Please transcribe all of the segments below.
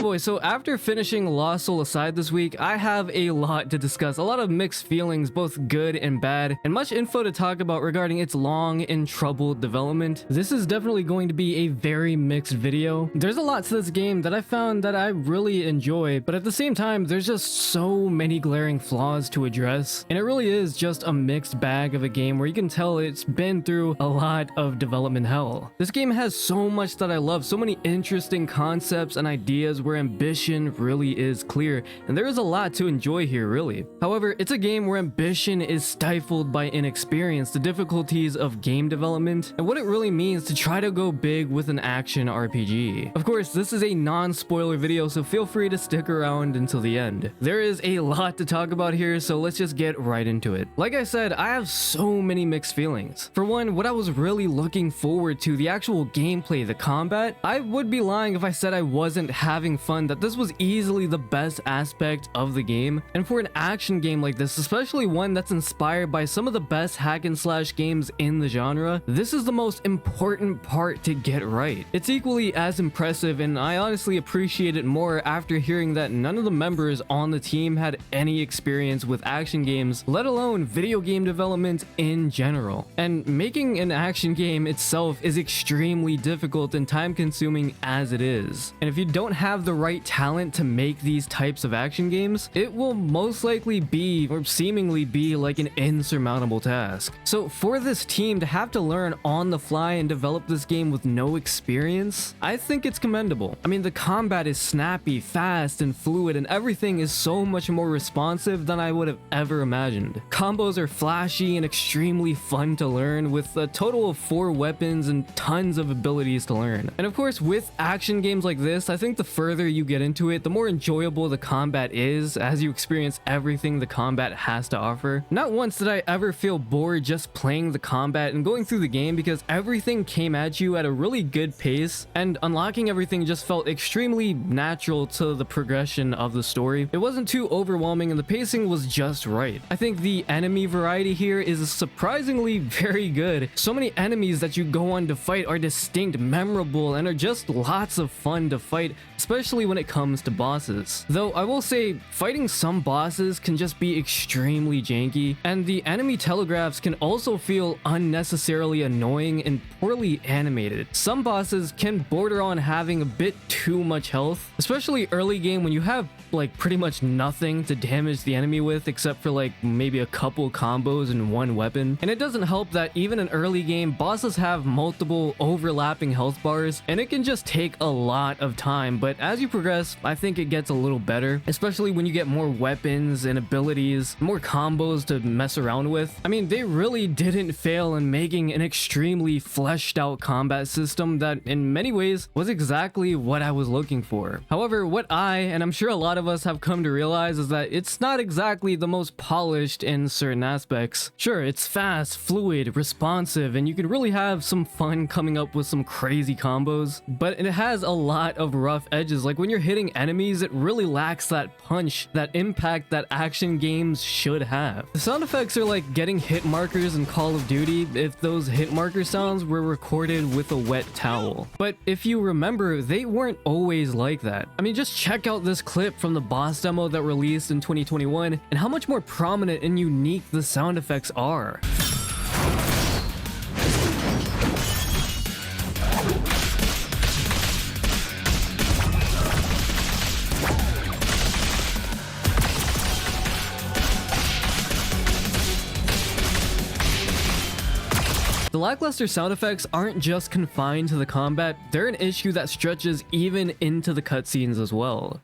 boys, so after finishing Lost Soul Aside this week, I have a lot to discuss, a lot of mixed feelings, both good and bad, and much info to talk about regarding its long and troubled development. This is definitely going to be a very mixed video. There's a lot to this game that I found that I really enjoy, but at the same time, there's just so many glaring flaws to address, and it really is just a mixed bag of a game where you can tell it's been through a lot of development hell. This game has so much that I love, so many interesting concepts and ideas where ambition really is clear, and there is a lot to enjoy here, really. However, it's a game where ambition is stifled by inexperience, the difficulties of game development, and what it really means to try to go big with an action RPG. Of course, this is a non-spoiler video, so feel free to stick around until the end. There is a lot to talk about here, so let's just get right into it. Like I said, I have so many mixed feelings. For one, what I was really looking forward to, the actual gameplay, the combat, I would be lying if I said I wasn't having fun, that this was easily the best aspect of the game. And for an action game like this, especially one that's inspired by some of the best hack and slash games in the genre, this is the most important part to get right. It's equally as impressive, and I honestly appreciate it more after hearing that none of the members on the team had any experience with action games, let alone video game development in general. And making an action game itself is extremely difficult and time consuming as it is. And if you don't have the right talent to make these types of action games, it will most likely be, or seemingly be, like an insurmountable task. So for this team to have to learn on the fly and develop this game with no experience, I think it's commendable. I mean, the combat is snappy, fast, and fluid, and everything is so much more responsive than I would have ever imagined. Combos are flashy and extremely fun to learn, with a total of 4 weapons and tons of abilities to learn. And of course, with action games like this, I think the further you get into it, the more enjoyable the combat is as you experience everything the combat has to offer. Not once did I ever feel bored just playing the combat and going through the game, because everything came at you at a really good pace, and unlocking everything just felt extremely natural to the progression of the story. It wasn't too overwhelming, and the pacing was just right. I think the enemy variety here is surprisingly very good. So many enemies that you go on to fight are distinct, memorable, and are just lots of fun to fight, especially when it comes to bosses. Though I will say, fighting some bosses can just be extremely janky, and the enemy telegraphs can also feel unnecessarily annoying and poorly animated. Some bosses can border on having a bit too much health, especially early game when you have like pretty much nothing to damage the enemy with except for like maybe a couple combos and one weapon. And it doesn't help that even in early game, bosses have multiple overlapping health bars, and it can just take a lot of time. But as you progress, I think it gets a little better, especially when you get more weapons and abilities, more combos to mess around with. I mean, they really didn't fail in making an extremely fleshed out combat system that in many ways was exactly what I was looking for. However, what and I'm sure a lot of us have come to realize, is that it's not exactly the most polished in certain aspects. Sure, it's fast, fluid, responsive, and you can really have some fun coming up with some crazy combos, but it has a lot of rough edges. Like when you're hitting enemies, it really lacks that punch, that impact that action games should have. The sound effects are like getting hit markers in Call of Duty if those hit marker sounds were recorded with a wet towel. But if you remember, they weren't always like that. I mean, just check out this clip from the boss demo that released in 2021 and how much more prominent and unique the sound effects are. The lackluster sound effects aren't just confined to the combat, they're an issue that stretches even into the cutscenes as well.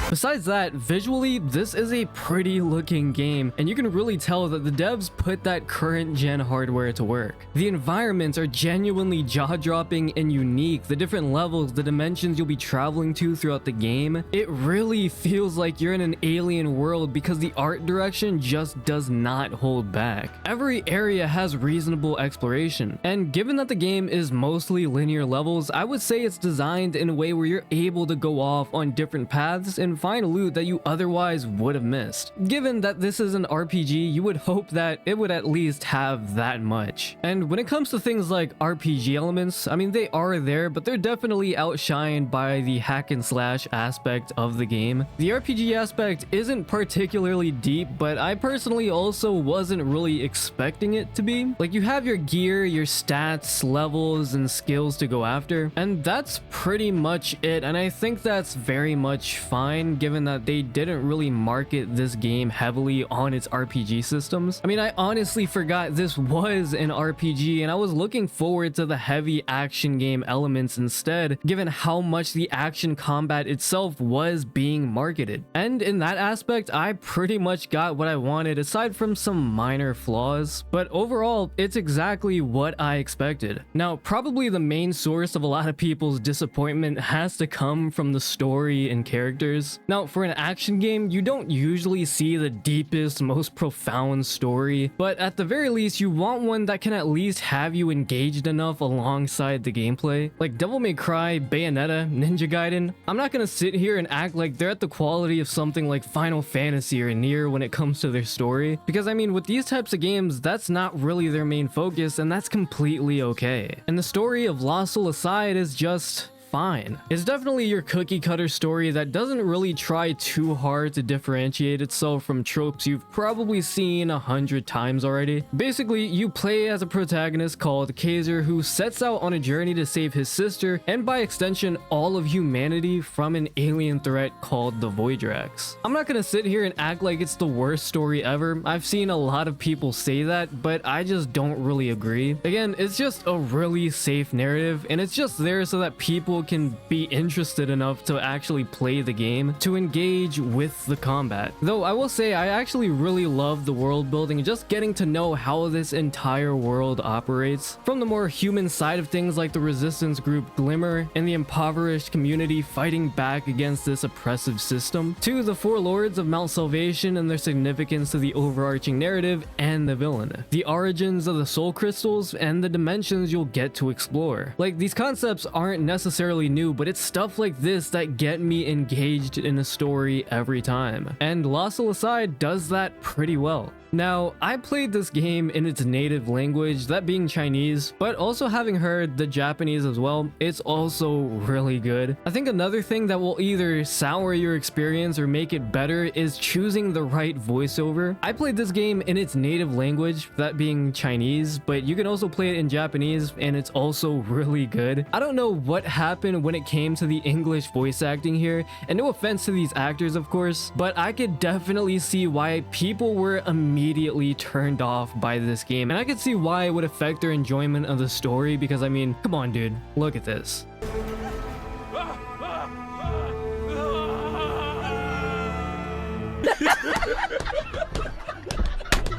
Besides that, visually, this is a pretty looking game, and you can really tell that the devs put that current gen hardware to work. The environments are genuinely jaw-dropping and unique. The different levels, the dimensions you'll be traveling to throughout the game, it really feels like you're in an alien world because the art direction just does not hold back. Every area has reasonable exploration, and given that the game is mostly linear levels, I would say it's designed in a way where you're able to go off on different paths and find find loot that you otherwise would have missed. Given that this is an RPG, you would hope that it would at least have that much. And when it comes to things like RPG elements, I mean, they are there, but they're definitely outshined by the hack and slash aspect of the game. The RPG aspect isn't particularly deep, but I personally also wasn't really expecting it to be. Like, you have your gear, your stats, levels, and skills to go after, and that's pretty much it. And I think that's very much fine, given that they didn't really market this game heavily on its RPG systems. I mean, I honestly forgot this was an RPG, and I was looking forward to the heavy action game elements instead, given how much the action combat itself was being marketed. And in that aspect, I pretty much got what I wanted, aside from some minor flaws, but overall, it's exactly what I expected. Now, probably the main source of a lot of people's disappointment has to come from the story and characters. Now, for an action game, you don't usually see the deepest, most profound story, but at the very least, you want one that can at least have you engaged enough alongside the gameplay. Like Devil May Cry, Bayonetta, Ninja Gaiden, I'm not gonna sit here and act like they're at the quality of something like Final Fantasy or Nier when it comes to their story, because I mean, with these types of games, that's not really their main focus, and that's completely okay. And the story of Lost Soul Aside is just fine. It's definitely your cookie cutter story that doesn't really try too hard to differentiate itself from tropes you've probably seen 100 times already. Basically, you play as a protagonist called Kaiser who sets out on a journey to save his sister and by extension all of humanity from an alien threat called the Voidrax. I'm not gonna sit here and act like it's the worst story ever. I've seen a lot of people say that, but I just don't really agree. Again, it's just a really safe narrative, and it's just there so that people can be interested enough to actually play the game, to engage with the combat. Though I will say I actually really love the world building and just getting to know how this entire world operates. From the more human side of things like the resistance group Glimmer and the impoverished community fighting back against this oppressive system, to the four lords of Mount Salvation and their significance to the overarching narrative and the villain, the origins of the soul crystals, and the dimensions you'll get to explore. Like, these concepts aren't necessarily new, but it's stuff like this that get me engaged in a story every time. And Lost Soul Aside does that pretty well. Now, I played this game in its native language, that being Chinese, but also having heard the Japanese as well, it's also really good. I think another thing that will either sour your experience or make it better is choosing the right voiceover. I played this game in its native language, that being Chinese, but you can also play it in Japanese, and it's also really good. I don't know what happened when it came to the English voice acting here, and no offense to these actors, of course, but I could definitely see why people were immediately turned off by this game, and I could see why it would affect their enjoyment of the story, because I mean, come on dude, look at this.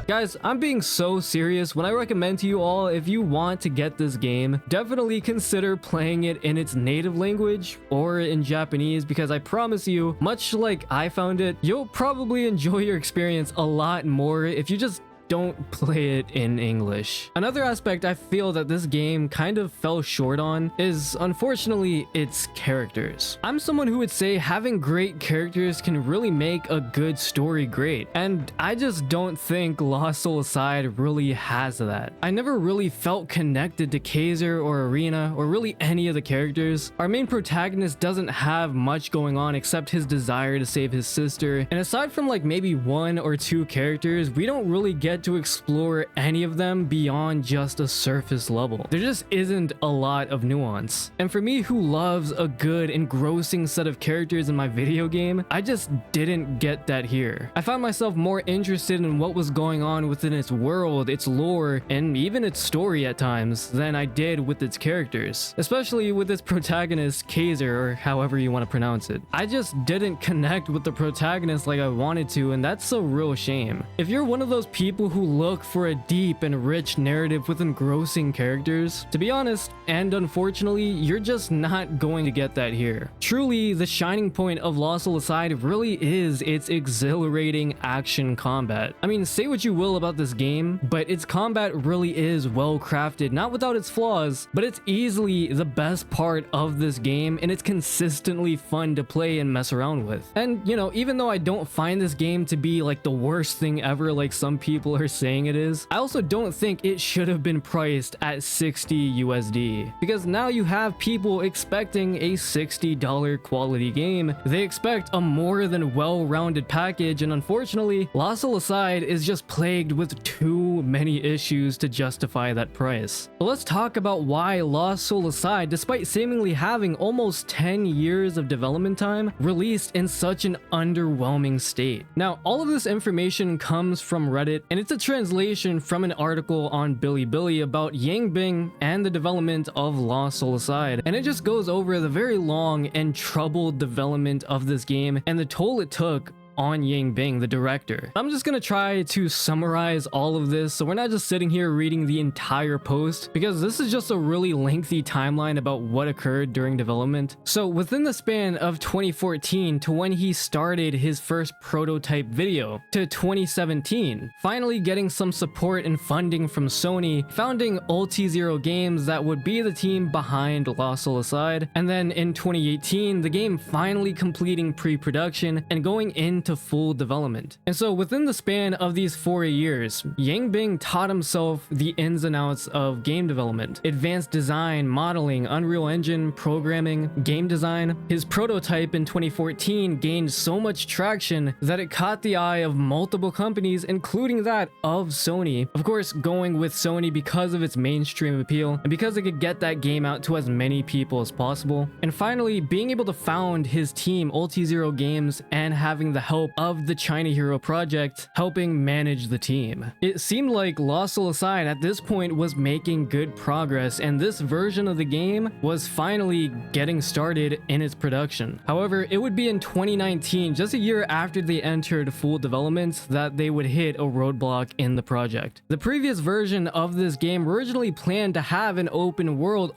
Guys, I'm being so serious when I recommend to you all, if you want to get this game, definitely consider playing it in its native language or in Japanese, because I promise you, much like I found it, you'll probably enjoy your experience a lot more if you just don't play it in English. Another aspect I feel that this game kind of fell short on is, unfortunately, its characters. I'm someone who would say having great characters can really make a good story great, and I just don't think Lost Soul Aside really has that. I never really felt connected to Kaiser or Arena or really any of the characters. Our main protagonist doesn't have much going on except his desire to save his sister, and aside from like maybe one or two characters, we don't really get to explore any of them beyond just a surface level. There just isn't a lot of nuance. And for me, who loves a good engrossing set of characters in my video game, I just didn't get that here. I found myself more interested in what was going on within its world, its lore, and even its story at times than I did with its characters, especially with its protagonist, Kaiser, or however you want to pronounce it. I just didn't connect with the protagonist like I wanted to, and that's a real shame. If you're one of those people people who look for a deep and rich narrative with engrossing characters, to be honest, and unfortunately, you're just not going to get that here. Truly, the shining point of Lost Soul Aside really is its exhilarating action combat. I mean, say what you will about this game, but its combat really is well crafted, not without its flaws, but it's easily the best part of this game, and it's consistently fun to play and mess around with. And you know, even though I don't find this game to be like the worst thing ever like some people are saying it is, I also don't think it should have been priced at 60 USD, because now you have people expecting a $60 quality game. They expect a more than well-rounded package, and unfortunately, Lost Soul Aside is just plagued with too many issues to justify that price. But let's talk about why Lost Soul Aside, despite seemingly having almost 10 years of development time, released in such an underwhelming state. Now, all of this information comes from Reddit, and it's a translation from an article on Bilibili about Yangbing and the development of Lost Soul Aside, and it just goes over the very long and troubled development of this game and the toll it took on Yangbing, the director. I'm just gonna try to summarize all of this so we're not just sitting here reading the entire post, because this is just a really lengthy timeline about what occurred during development. So within the span of 2014 to when he started his first prototype video to 2017, finally getting some support and funding from Sony, founding Ulti0 Games that would be the team behind Lost Soul Aside, and then in 2018 the game finally completing pre-production and going into full development. And so within the span of these 4 years, Yangbing taught himself the ins and outs of game development, advanced design, modeling, Unreal Engine, programming, game design. His prototype in 2014 gained so much traction that it caught the eye of multiple companies, including that of Sony. Of course, going with Sony because of its mainstream appeal and because it could get that game out to as many people as possible. And finally, being able to found his team, Ulti0 Games, and having the help of the China Hero project helping manage the team. It seemed like Lost Soul Aside at this point was making good progress, and this version of the game was finally getting started in its production. However, it would be in 2019, just a year after they entered full development, that they would hit a roadblock in the project. The previous version of this game originally planned to have an open world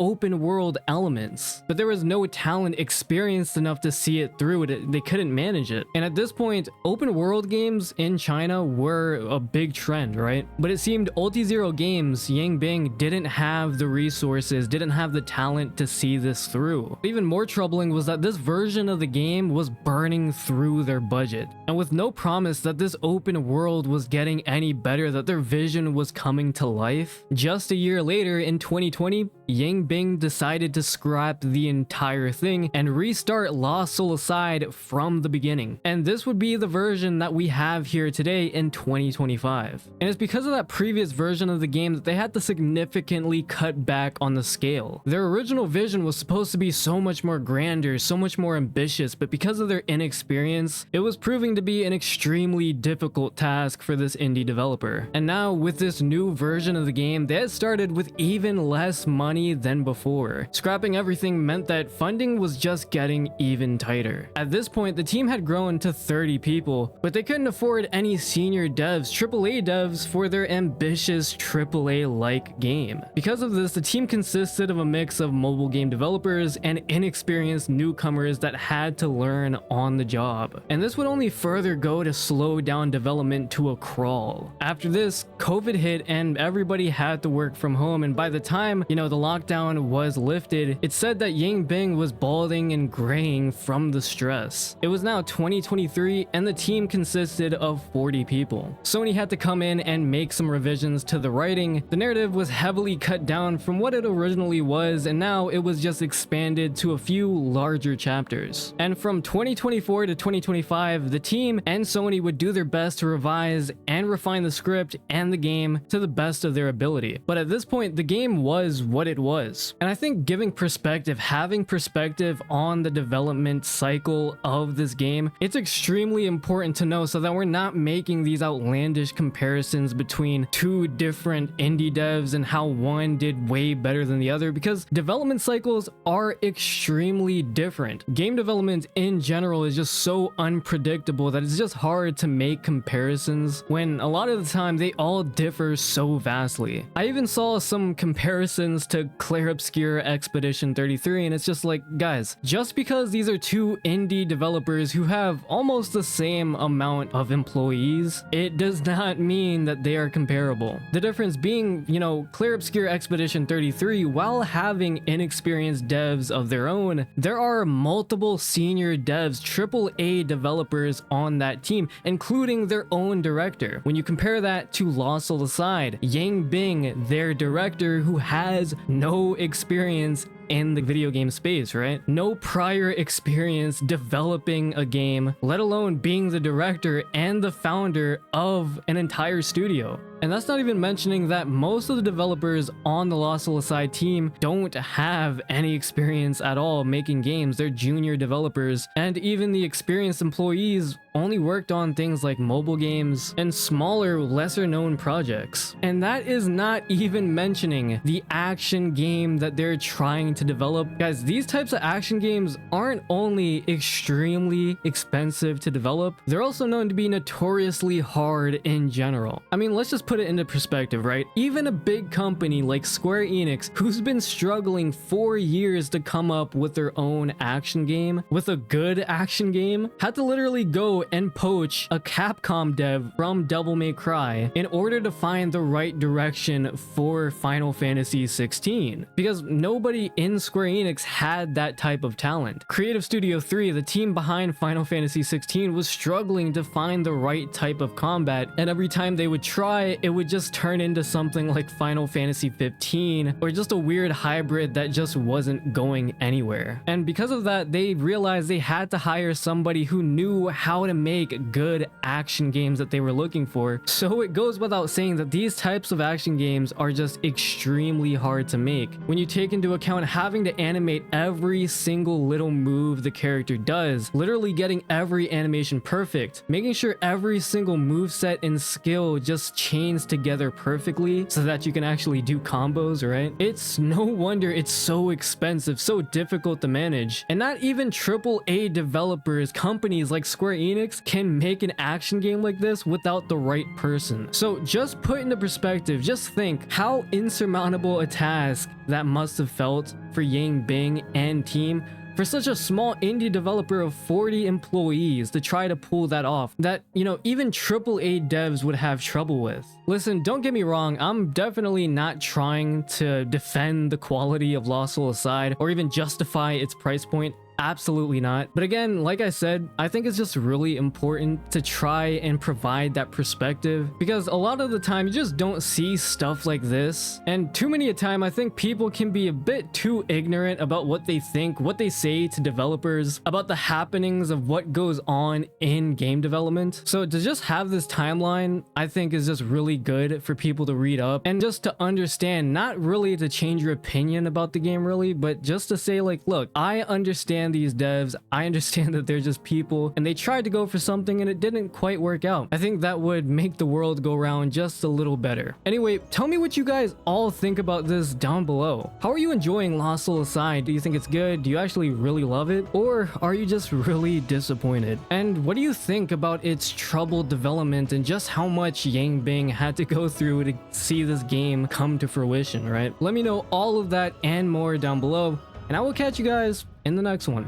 elements, but there was no talent experienced enough to see it through. They couldn't manage it. And at this point, open world games in China were a big trend, right? But it seemed Ulti0 Games, Yangbing, didn't have the resources, didn't have the talent to see this through. Even more troubling was that this version of the game was burning through their budget, and with no promise that this open world was getting any better, that their vision was coming to life. Just a year later, in 2020, Yangbing decided to scrap the entire thing and restart Lost Soul Aside from the beginning. And this would be the version that we have here today in 2025. And it's because of that previous version of the game that they had to significantly cut back on the scale. Their original vision was supposed to be so much more grander, so much more ambitious, but because of their inexperience, it was proving to be an extremely difficult task for this indie developer. And now with this new version of the game, they had started with even less money than before. Scrapping everything meant that funding was just getting even tighter. At this point, the team had grown to 30 people, but they couldn't afford any senior devs, AAA devs, for their ambitious AAA-like game. Because of this, the team consisted of a mix of mobile game developers and inexperienced newcomers that had to learn on the job. And this would only further go to slow down development to a crawl. After this, COVID hit and everybody had to work from home, and by the time, the lockdown was lifted, it said that Yangbing was balding and graying from the stress. It was now 2023 and the team consisted of 40 people. Sony had to come in and make some revisions to the writing. The narrative was heavily cut down from what it originally was, and now it was just expanded to a few larger chapters. And from 2024 to 2025, the team and Sony would do their best to revise and refine the script and the game to the best of their ability. But at this point, the game was what it was. And I think having perspective on the development cycle of this game, it's extremely extremely important to know so that we're not making these outlandish comparisons between two different indie devs and how one did way better than the other, because development cycles are extremely different. Game development in general is just so unpredictable that it's just hard to make comparisons when a lot of the time they all differ so vastly. I even saw some comparisons to Clair Obscur Expedition 33, and it's just like, guys, just because these are two indie developers who have almost the same amount of employees, it does not mean that they are comparable. The difference being, you know, Clair Obscur Expedition 33, while having inexperienced devs of their own, there are multiple senior devs, AAA developers on that team, including their own director. When you compare that to Lost Soul Aside, Yang Bing, their director, who has no experience in the video game space, right? No prior experience developing a game, let alone being the director and the founder of an entire studio. And that's not even mentioning that most of the developers on the Lost Soul Aside team don't have any experience at all making games. They're junior developers, and even the experienced employees only worked on things like mobile games and smaller, lesser known projects. And that is not even mentioning the action game that they're trying to develop. Guys, these types of action games aren't only extremely expensive to develop, they're also known to be notoriously hard in general. I mean, let's just put it into perspective, right? Even a big company like Square Enix, who's been struggling for years to come up with their own action game, with a good action game, had to literally go and poach a Capcom dev from Devil May Cry in order to find the right direction for Final Fantasy 16, because nobody in Square Enix had that type of talent. Creative Studio 3, the team behind Final Fantasy 16, was struggling to find the right type of combat, and every time they would try, it would just turn into something like Final Fantasy 15 or just a weird hybrid that just wasn't going anywhere. And because of that, they realized they had to hire somebody who knew how to make good action games that they were looking for. So it goes without saying that these types of action games are just extremely hard to make. When you take into account having to animate every single little move the character does, literally getting every animation perfect, making sure every single moveset and skill just chains together perfectly so that you can actually do combos, right? It's no wonder it's so expensive, so difficult to manage. And not even AAA developers, companies like Square Enix, can make an action game like this without the right person. So just put into perspective, just think how insurmountable a task that must have felt for Yang Bing and team for such a small indie developer of 40 employees to try to pull that off, that, you know, even AAA devs would have trouble with. Listen, don't get me wrong, I'm definitely not trying to defend the quality of Lost Soul Aside or even justify its price point. Absolutely not. But again, like I said, I think it's just really important to try and provide that perspective, because a lot of the time you just don't see stuff like this. And too many a time, I think people can be a bit too ignorant about what they think, what they say to developers, about the happenings of what goes on in game development. So to just have this timeline, I think is just really good for people to read up and just to understand, not really to change your opinion about the game really, but just to say like, look, I understand these devs, I understand that they're just people and they tried to go for something and it didn't quite work out. I think that would make the world go round just a little better. Anyway, tell me what you guys all think about this down below. How are you enjoying Lost Soul Aside? Do you think it's good? Do you actually really love it? Or are you just really disappointed? And what do you think about its troubled development and just how much Yang Bing had to go through to see this game come to fruition, right? Let me know all of that and more down below, and I will catch you guys in the next one.